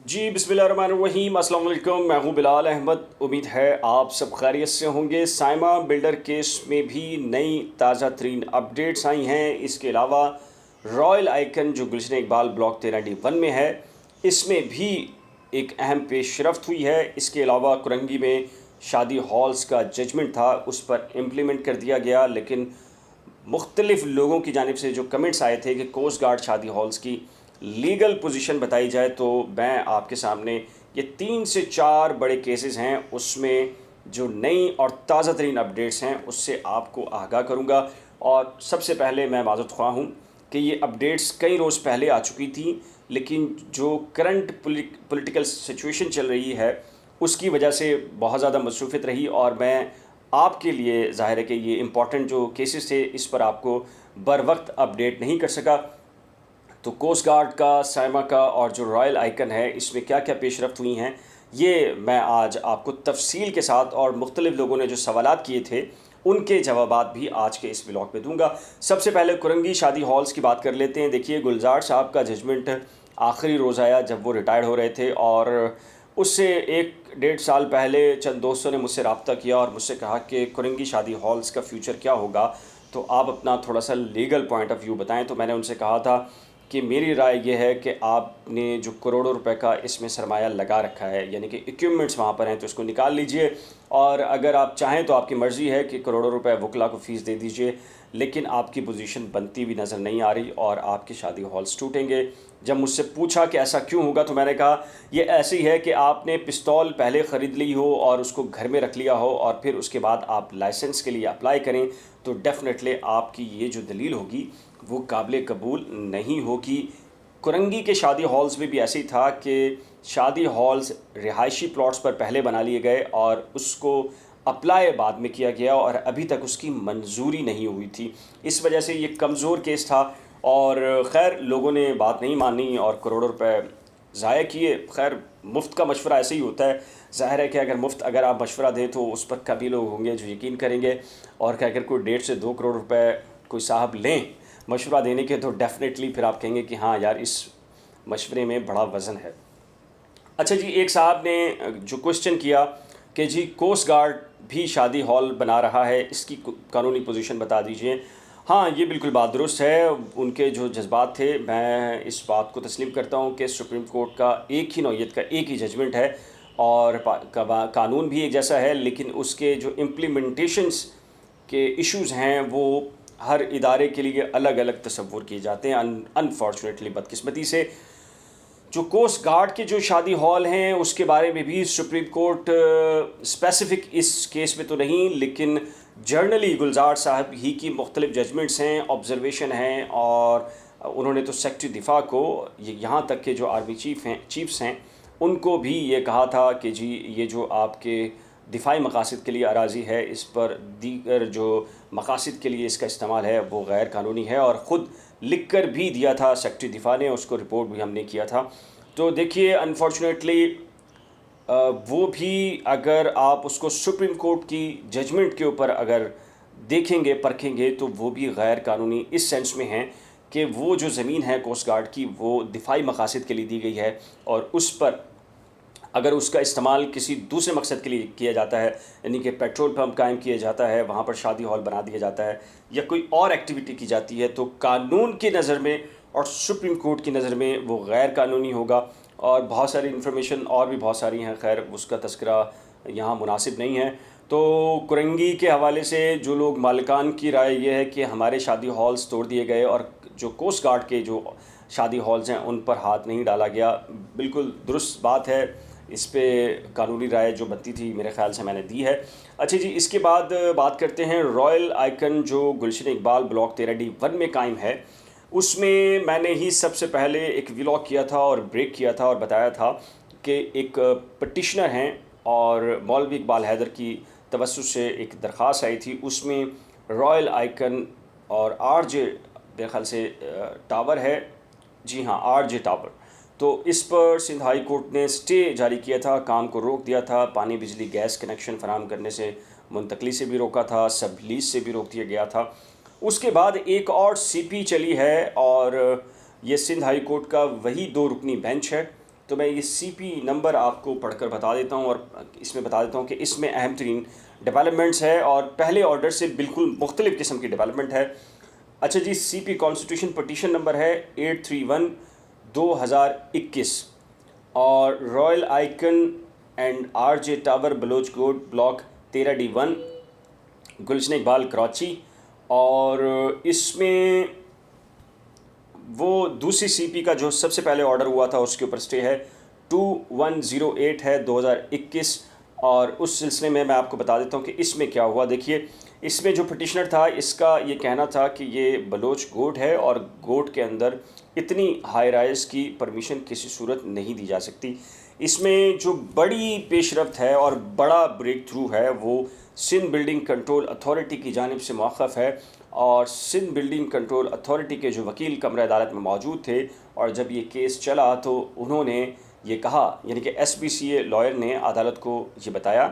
जी बिस्मिल्लाहिर्रहमानिर्रहीम, अस्सलाम वालेकुम। मैं हूँ बिलाल अहमद। उम्मीद है आप सब खैरियत से होंगे। साइमा बिल्डर केस में भी नई ताज़ा तरीन अपडेट्स आई हैं। इसके अलावा रॉयल आइकन जो गुलशन इकबाल ब्लॉक 13D1 में है, इसमें भी एक अहम पेशरफ्त हुई है। इसके अलावा कुरंगी में शादी हॉल्स का जजमेंट था, उस पर इम्प्लीमेंट कर दिया गया, लेकिन मुख्तलिफ लोगों की जानिब से जो कमेंट्स आए थे कि कोस्ट गार्ड शादी हॉल्स की लीगल पोजीशन बताई जाए, तो मैं आपके सामने ये 3 से 4 बड़े केसेस हैं, उसमें जो नई और ताज़ा तरीन अपडेट्स हैं उससे आपको आगाह करूँगा। और सबसे पहले मैं माज़रत ख़्वाह हूँ कि ये अपडेट्स कई रोज़ पहले आ चुकी थी, लेकिन जो करंट पॉलिटिकल सिचुएशन चल रही है उसकी वजह से बहुत ज़्यादा मसरूफ़ियत रही, और मैं आपके लिए ज़ाहिर है कि ये इम्पॉर्टेंट जो केसेस थे इस पर आपको बर वक्त अपडेट नहीं कर सका। तो कोस्ट गार्ड का, साइमा का और जो रॉयल आइकन है, इसमें क्या क्या पेशरफ्त हुई हैं, ये मैं आज आपको तफसील के साथ, और मुख्तलिफ लोगों ने जो सवालात किए थे उनके जवाबात भी आज के इस व्लॉग में दूंगा। सबसे पहले कुरंगी शादी हॉल्स की बात कर लेते हैं। देखिए, गुलजार साहब का जजमेंट आखिरी रोज़ आया जब वो रिटायर्ड हो रहे थे, और उससे 1 डेढ़ साल पहले चंद दोस्तों ने मुझसे रब्ता किया और मुझसे कहा कि कुरंगी शादी हॉल्स का फ्यूचर क्या होगा, तो आप अपना थोड़ा सा लीगल पॉइंट ऑफ व्यू बताएं। तो मैंने उनसे कहा था कि मेरी राय ये है कि आपने जो करोड़ों रुपए का इसमें सरमाया लगा रखा है, यानी कि इक्विपमेंट्स वहाँ पर हैं, तो इसको निकाल लीजिए, और अगर आप चाहें तो आपकी मर्ज़ी है कि करोड़ों रुपए वकला को फ़ीस दे दीजिए, लेकिन आपकी पोजीशन बनती भी नज़र नहीं आ रही और आपकी शादी हॉल्स टूटेंगे। जब मुझसे पूछा कि ऐसा क्यों होगा, तो मैंने कहा ये ऐसे ही है कि आपने पिस्तौल पहले ख़रीद ली हो और उसको घर में रख लिया हो, और फिर उसके बाद आप लाइसेंस के लिए अप्लाई करें, तो डेफ़िनेटली आपकी ये जो दलील होगी वो काबिल कबूल नहीं होगी। कुरंगी के शादी हॉल्स में भी ऐसे ही था कि शादी हॉल्स रिहायशी प्लॉट्स पर पहले बना लिए गए और उसको अप्लाई बाद में किया गया, और अभी तक उसकी मंजूरी नहीं हुई थी। इस वजह से ये कमज़ोर केस था, और ख़ैर लोगों ने बात नहीं मानी और करोड़ों रुपए ज़ाया किए। खैर मुफ्त का मशवरा ऐसे ही होता है। ज़ाहिर है कि अगर आप मशवरा दें तो उस पर कभी लोग होंगे जो यकीन करेंगे, और कि अगर कोई 1.5 से 2 करोड़ रुपए कोई साहब लें मशवरा देने के, तो डेफ़िनेटली फिर आप कहेंगे कि हाँ यार, इस मशवरे में बड़ा वज़न है। अच्छा जी, एक साहब ने जो क्वेश्चन किया कि जी कोस्ट गार्ड भी शादी हॉल बना रहा है, इसकी कानूनी पोजीशन बता दीजिए। हाँ, ये बिल्कुल बात दुरुस्त है। उनके जो जज्बात थे, मैं इस बात को तस्लीम करता हूँ कि सुप्रीम कोर्ट का एक ही नौइयत का एक ही जजमेंट है, और कानून भी एक जैसा है, लेकिन उसके जो इम्प्लीमेंटेशंस के इश्यूज़ हैं वो हर इदारे के लिए अलग अलग तसव्वुर किए जाते हैं। अनफॉर्चुनेटली, बदकिस्मती से, जो कोस्ट गार्ड के जो शादी हॉल हैं उसके बारे में भी सुप्रीम कोर्ट स्पेसिफ़िक इस केस में तो नहीं, लेकिन जर्नली गुलजार साहब ही की मुख्तलिफ जजमेंट्स हैं, ऑब्जर्वेशन हैं, और उन्होंने तो सेक्रेटरी दिफा को, यहाँ तक के जो आर्मी चीफ्स हैं उनको भी ये कहा था कि जी ये जो आपके दिफाई मकासद के लिए अराज़ी है, इस पर दीगर जो मकासद के लिए इसका इस्तेमाल है वो गैर कानूनी है, और ख़ुद लिख कर भी दिया था सेक्रेटरी दिफा ने, उसको रिपोर्ट भी हमने किया था। तो देखिए, अनफॉर्चुनेटली वो भी, अगर आप उसको सुप्रीम कोर्ट की जजमेंट के ऊपर अगर देखेंगे, परखेंगे, तो वो भी गैर कानूनी इस सेंस में है कि वो जो ज़मीन है कोस्ट गार्ड की वो दिफाई मकासद के लिए दी गई है, और उस पर अगर उसका इस्तेमाल किसी दूसरे मकसद के लिए किया जाता है, यानी कि पेट्रोल पंप कायम किया जाता है, वहाँ पर शादी हॉल बना दिया जाता है, या कोई और एक्टिविटी की जाती है, तो कानून की नज़र में और सुप्रीम कोर्ट की नज़र में वो गैर कानूनी होगा। और बहुत सारी इन्फॉर्मेशन और भी बहुत सारी हैं, खैर उसका तस्करा यहाँ मुनासिब नहीं है। तो कुरंगी के हवाले से जो लोग मालिकान की राय ये है कि हमारे शादी हॉल्स तोड़ दिए गए और जो कोस्ट गार्ड के जो शादी हॉल्स हैं उन पर हाथ नहीं डाला गया, बिल्कुल दुरुस्त बात है। इस पे कानूनी राय जो बनती थी मेरे ख़्याल से मैंने दी है। अच्छा जी, इसके बाद बात करते हैं रॉयल आइकन जो गुलशन इकबाल ब्लॉक 13D1 में कायम है। उसमें मैंने ही सबसे पहले एक व्लॉग किया था और ब्रेक किया था और बताया था कि एक पटिशनर हैं, और मौलवी इकबाल हैदर की तवस्सुत से एक दरख्वास्त आई थी, उसमें रॉयल आइकन और आरजे मेरे ख़्याल से टावर है, जी हाँ आरजे टावर, तो इस पर सिंध हाई कोर्ट ने स्टे जारी किया था, काम को रोक दिया था, पानी बिजली गैस कनेक्शन फराहम करने से मुंतकली से भी रोका था, सब लीज से भी रोक दिया गया था। उसके बाद एक और सीपी चली है, और ये सिंध हाई कोर्ट का वही 2 रुकनी बेंच है, तो मैं ये CP नंबर आपको पढ़कर बता देता हूँ और इसमें बता देता हूँ कि इसमें अहम तरीन डेवलपमेंट्स है और पहले ऑर्डर से बिल्कुल मुख्तलिफ़ किस्म की डेवलपमेंट है। अच्छा जी, CP कॉन्स्टिट्यूशन पटिशन नंबर है 831/2021 और royal icon and RJ tower Baloch Goth block 13D1 Gulshan Iqbal Karachi. और इसमें वो दूसरी CP का जो सबसे पहले ऑर्डर हुआ था उसके ऊपर स्टे है 2108 है 2021। और उस सिलसिले में मैं आपको बता देता हूँ कि इसमें क्या हुआ। देखिए, इसमें जो पटिशनर था इसका ये कहना था कि ये बलोच गोट है और गोट के अंदर इतनी हाई राइज की परमिशन किसी सूरत नहीं दी जा सकती। इसमें जो बड़ी पेशरफ्त है और बड़ा ब्रेक थ्रू है वो सिंध बिल्डिंग कंट्रोल अथॉरिटी की जानिब से मौक़िफ़ है। और सिंध बिल्डिंग कंट्रोल अथॉरिटी के जो वकील कमरा अदालत में मौजूद थे और जब ये केस चला तो उन्होंने ये कहा, यानी कि SBCA लॉयर ने अदालत को ये बताया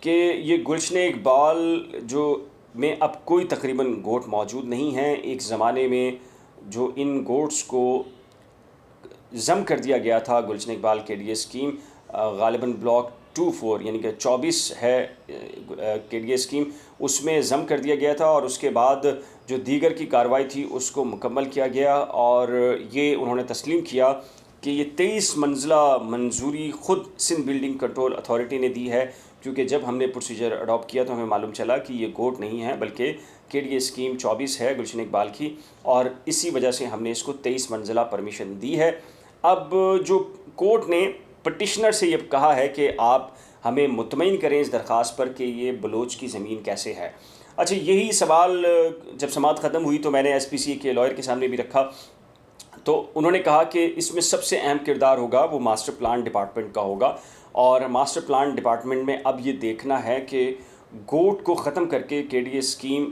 कि ये गुलशन इकबाल जो में अब कोई तकरीबन गोट मौजूद नहीं है। एक ज़माने में जो इन गोट्स को ज़म कर दिया गया था गुलशन इकबाल के लिए स्कीम गालिबन ब्लॉक 24 यानी कि 24 है के लिए स्कीम, उसमें ज़म कर दिया गया था और उसके बाद जो दीगर की कार्रवाई थी उसको मुकम्मल किया गया और ये उन्होंने तस्लीम किया कि ये 23 मंजिला मंजूरी ख़ुद सिंध बिल्डिंग कंट्रोल अथॉरिटी ने दी है। क्योंकि जब हमने प्रोसीजर अडॉप्ट किया तो हमें मालूम चला कि ये गोट नहीं है बल्कि KDA स्कीम 24 है गुलशन इकबाल की, और इसी वजह से हमने इसको 23 मंजिला परमिशन दी है। अब जो कोर्ट ने पटिशनर से ये कहा है कि आप हमें मुतमईन करें इस दरख्वास्त पर कि ये बलोच की ज़मीन कैसे है। अच्छा, यही सवाल जब समाअत ख़त्म हुई तो मैंने SPCA के लॉयर के सामने भी रखा, तो उन्होंने कहा कि इसमें सबसे अहम किरदार होगा वो मास्टर प्लान डिपार्टमेंट का होगा और मास्टर प्लान डिपार्टमेंट में अब ये देखना है कि गोट को ख़त्म करके KDA स्कीम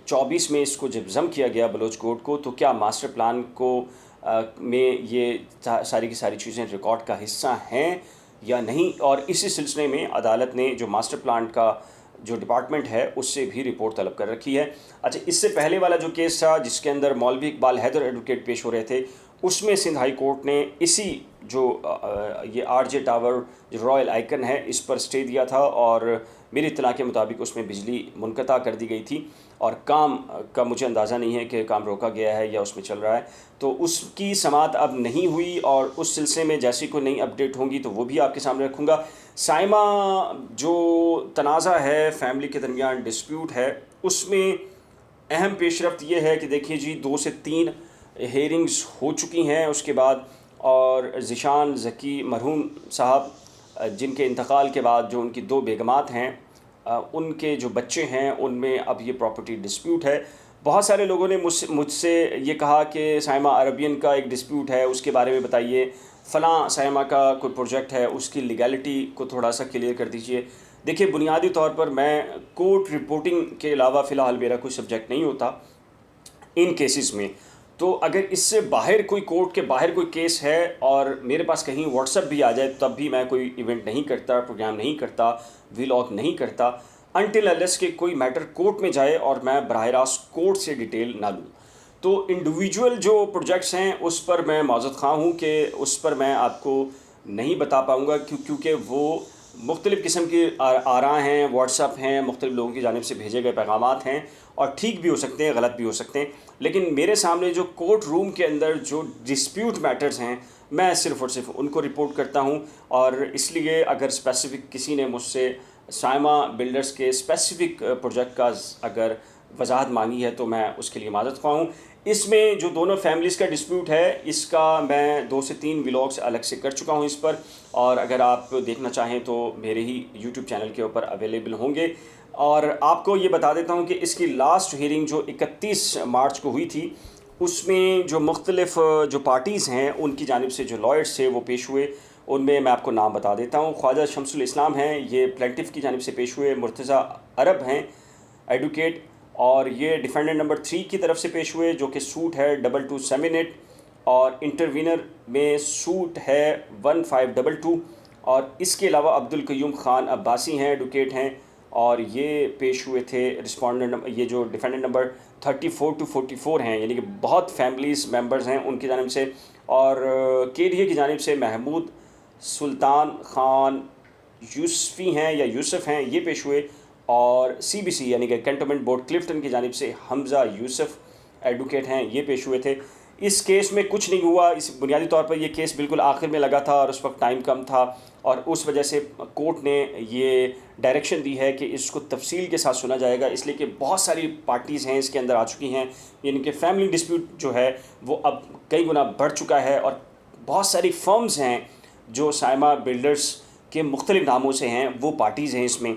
24 में इसको जब ज़म किया गया बलोच गोट को, तो क्या मास्टर प्लान को में ये सारी की सारी चीज़ें रिकॉर्ड का हिस्सा हैं या नहीं। और इसी सिलसिले में अदालत ने जो मास्टर प्लान का जो डिपार्टमेंट है उससे भी रिपोर्ट तलब कर रखी है। अच्छा, इससे पहले वाला जो केस था जिसके अंदर मौलवी इकबाल हैदर एडवोकेट पेश हो रहे थे, उसमें सिंध हाई कोर्ट ने इसी जो ये RJ टावर जो रॉयल आइकन है इस पर स्टे दिया था और मेरी इत्तला के मुताबिक उसमें बिजली मुनक़ता कर दी गई थी और काम का मुझे अंदाज़ा नहीं है कि काम रोका गया है या उसमें चल रहा है, तो उसकी समाअत अब नहीं हुई और उस सिलसिले में जैसी कोई नई अपडेट होंगी तो वो भी आपके सामने रखूँगा। साइमा जो तनाज़ा है फैमिली के दरमियान डिस्प्यूट है उसमें अहम पेशरफ्त ये है कि देखिए जी 2 से 3 हेयरिंग्स हो चुकी हैं उसके बाद, और ज़िशान ज़की मरहूम साहब जिनके इंतकाल के बाद जो उनकी 2 बेगमात हैं उनके जो बच्चे हैं उनमें अब ये प्रॉपर्टी डिस्प्यूट है। बहुत सारे लोगों ने मुझसे ये कहा कि साइमा अरबियन का एक डिस्प्यूट है उसके बारे में बताइए, फ़लाँ साइमा का कोई प्रोजेक्ट है उसकी लीगैलिटी को थोड़ा सा क्लियर कर दीजिए। देखिए, बुनियादी तौर पर मैं कोर्ट रिपोर्टिंग के अलावा फ़िलहाल मेरा कोई सब्जेक्ट नहीं होता इन केसेस में, तो अगर इससे बाहर कोई कोर्ट के बाहर कोई केस है और मेरे पास कहीं व्हाट्सएप भी आ जाए तब भी मैं कोई इवेंट नहीं करता, प्रोग्राम नहीं करता, व्लॉग नहीं करता अनटिल अनलेस के कोई मैटर कोर्ट में जाए और मैं बराह रास्त कोर्ट से डिटेल ना लूँ। तो इंडिविजुअल जो प्रोजेक्ट्स हैं उस पर मैं माज़रत ख़्वाह हूँ कि उस पर मैं आपको नहीं बता पाऊँगा क्योंकि वो मुख्तलिफ़ किस्म की आरा हैं, व्हाट्सअप हैं, मुख्तलिफ़ लोगों की जानिब से भेजे गए पैगामात हैं और ठीक भी हो सकते हैं, गलत भी हो सकते हैं, लेकिन मेरे सामने जो कोर्ट रूम के अंदर जो डिस्प्यूट मैटर्स हैं मैं सिर्फ़ और सिर्फ उनको रिपोर्ट करता हूँ। और इसलिए अगर स्पेसिफ़िक किसी ने मुझसे साइमा बिल्डर्स के स्पेसिफ़िक प्रोजेक्ट का अगर वजाहत मांगी है तो मैं उसके लिए माज़रत ख़्वाह हूँ। इसमें जो दोनों फैमिलीज़ का डिस्प्यूट है इसका मैं 2 से 3 व्लॉग्स अलग से कर चुका हूँ इस पर, और अगर आप देखना चाहें तो मेरे ही YouTube चैनल के ऊपर अवेलेबल होंगे। और आपको ये बता देता हूँ कि इसकी लास्ट हियरिंग जो 31 मार्च को हुई थी उसमें जो मुख्तलिफ़ जो पार्टीज़ हैं उनकी जानिब से जो लॉयर्स थे वो पेश हुए, उनमें मैं आपको नाम बता देता हूँ। ख्वाजा शमसुल इस्लाम हैं, ये प्लेंटिफ की जानिब से पेश हुए। मुर्तज़ा अरब हैं एडवोकेट, और ये डिफेंडेंट नंबर 3 की तरफ से पेश हुए जो कि सूट है 2278 और इंटरवीनर में सूट है 1522। और इसके अलावा अब्दुल कयूम ख़ान अब्बासी हैं, एडवोकेट हैं, और ये पेश हुए थे रिस्पोंडेंट ये जो डिफेंडेंट नंबर 34 to 44 हैं, यानी कि बहुत फैमिलीज़ मेंबर्स हैं उनकी जानिब से। और KDA की जानिब से महमूद सुल्तान खान यूसफ़ी हैं या यूसुफ हैं, ये पेश हुए। और CBC यानी कि कैंटोनमेंट बोर्ड क्लिफ्टन की जानिब से हमज़ा यूसुफ एडवोकेट हैं, ये पेश हुए थे। इस केस में कुछ नहीं हुआ। इस बुनियादी तौर पर ये केस बिल्कुल आखिर में लगा था और उस वक्त टाइम कम था, और उस वजह से कोर्ट ने ये डायरेक्शन दी है कि इसको तफसील के साथ सुना जाएगा, इसलिए कि बहुत सारी पार्टीज़ हैं इसके अंदर आ चुकी हैं। यानी कि फैमिली डिस्प्यूट जो है वो अब कई गुना बढ़ चुका है, और बहुत सारी फर्म्स हैं जो साइमा बिल्डर्स के मुख्तलिफ नामों से हैं, वो पार्टीज़ हैं इसमें।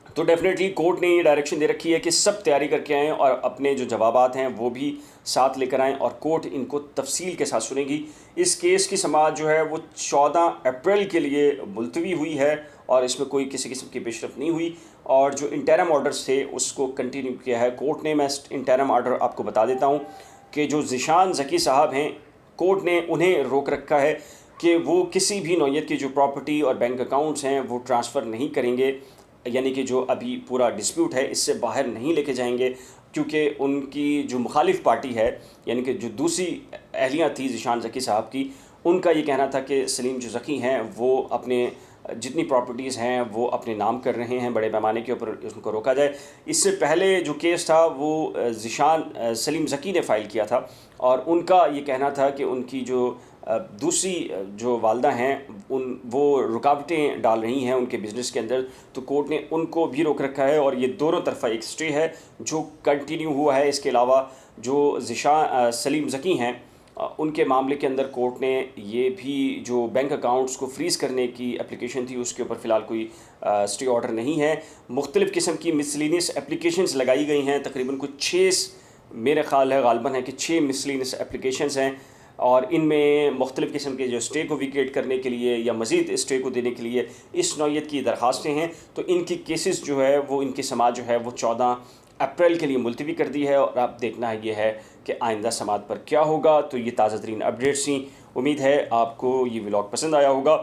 तो डेफिनेटली कोर्ट ने ये डायरेक्शन दे रखी है कि सब तैयारी करके आएँ और अपने जो जवाबात हैं वो भी साथ लेकर आएँ, और कोर्ट इनको तफसील के साथ सुनेगी। इस केस की समाअत जो है वो 14 अप्रैल के लिए मुलतवी हुई है, और इसमें कोई किसी किस्म की पेशरफ नहीं हुई। और जो इंटरम ऑर्डर्स थे उसको कंटिन्यू किया है कोर्ट ने। मैं इंटरम ऑर्डर आपको बता देता हूँ कि जो ज़िशान ज़की साहब हैं, कोर्ट ने उन्हें रोक रखा है कि वो किसी भी नौइयत की जो प्रॉपर्टी और बैंक अकाउंट्स हैं वो ट्रांसफ़र नहीं करेंगे, यानी कि जो अभी पूरा डिस्प्यूट है इससे बाहर नहीं लेके जाएंगे, क्योंकि उनकी जो मुखालिफ पार्टी है, यानी कि जो दूसरी अहलियाँ थी ज़िशान ज़की साहब की, उनका ये कहना था कि सलीम जो ज़की हैं वो अपने जितनी प्रॉपर्टीज़ हैं वो अपने नाम कर रहे हैं, बड़े पैमाने के ऊपर उनको रोका जाए। इससे पहले जो केस था वो ज़िशान सलीम ज़की ने फ़ाइल किया था, और उनका ये कहना था कि उनकी जो दूसरी जो वालदा हैं वो रुकावटें डाल रही हैं उनके बिज़नेस के अंदर, तो कोर्ट ने उनको भी रोक रखा है, और ये दोनों तरफा एक स्टे है जो कंटिन्यू हुआ है। इसके अलावा जो सलीम ज़की हैं उनके मामले के अंदर कोर्ट ने ये भी जो बैंक अकाउंट्स को फ्रीज़ करने की एप्लीकेशन थी उसके ऊपर फ़िलहाल कोई स्टे ऑर्डर नहीं है। मुख्तलिफ़ किस्म की मिसलिनियस एप्लीकेशंस लगाई गई हैं, तकरीबन कुछ 6 मेरे ख़्याल है गालबन है कि 6 मिसलिनियस एप्लीकेशंस हैं, और इनमें मुख्तलिफ़ किस्म के जो स्टे को विकेट करने के लिए या मज़ीद स्टे को देने के लिए इस नौइयत की दरख्वास्तें हैं। तो इनकी केसेस जो है वो इनकी समाअत जो है वो 14 अप्रैल के लिए मुलतवी कर दी है, और अब देखना है ये है कि आइंदा समाअत पर क्या होगा। तो ये ताज़ा तरीन अपडेट्स थी। उम्मीद है आपको ये व्लॉग पसंद आया होगा।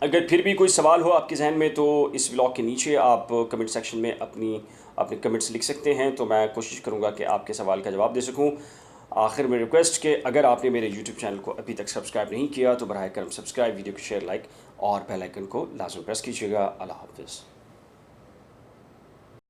अगर फिर भी कोई सवाल हो आपके जहन में तो इस व्लॉग के नीचे आप कमेंट सेक्शन में अपने कमेंट्स लिख सकते हैं, तो मैं कोशिश करूँगा कि आपके सवाल का जवाब दे सकूँ। आखिर में रिक्वेस्ट कि अगर आपने मेरे YouTube चैनल को अभी तक सब्सक्राइब नहीं किया तो बराए करम सब्सक्राइब, वीडियो को शेयर, लाइक और बेल आइकन को लाजमी प्रेस कीजिएगा। अल्लाह हाफ़िज़।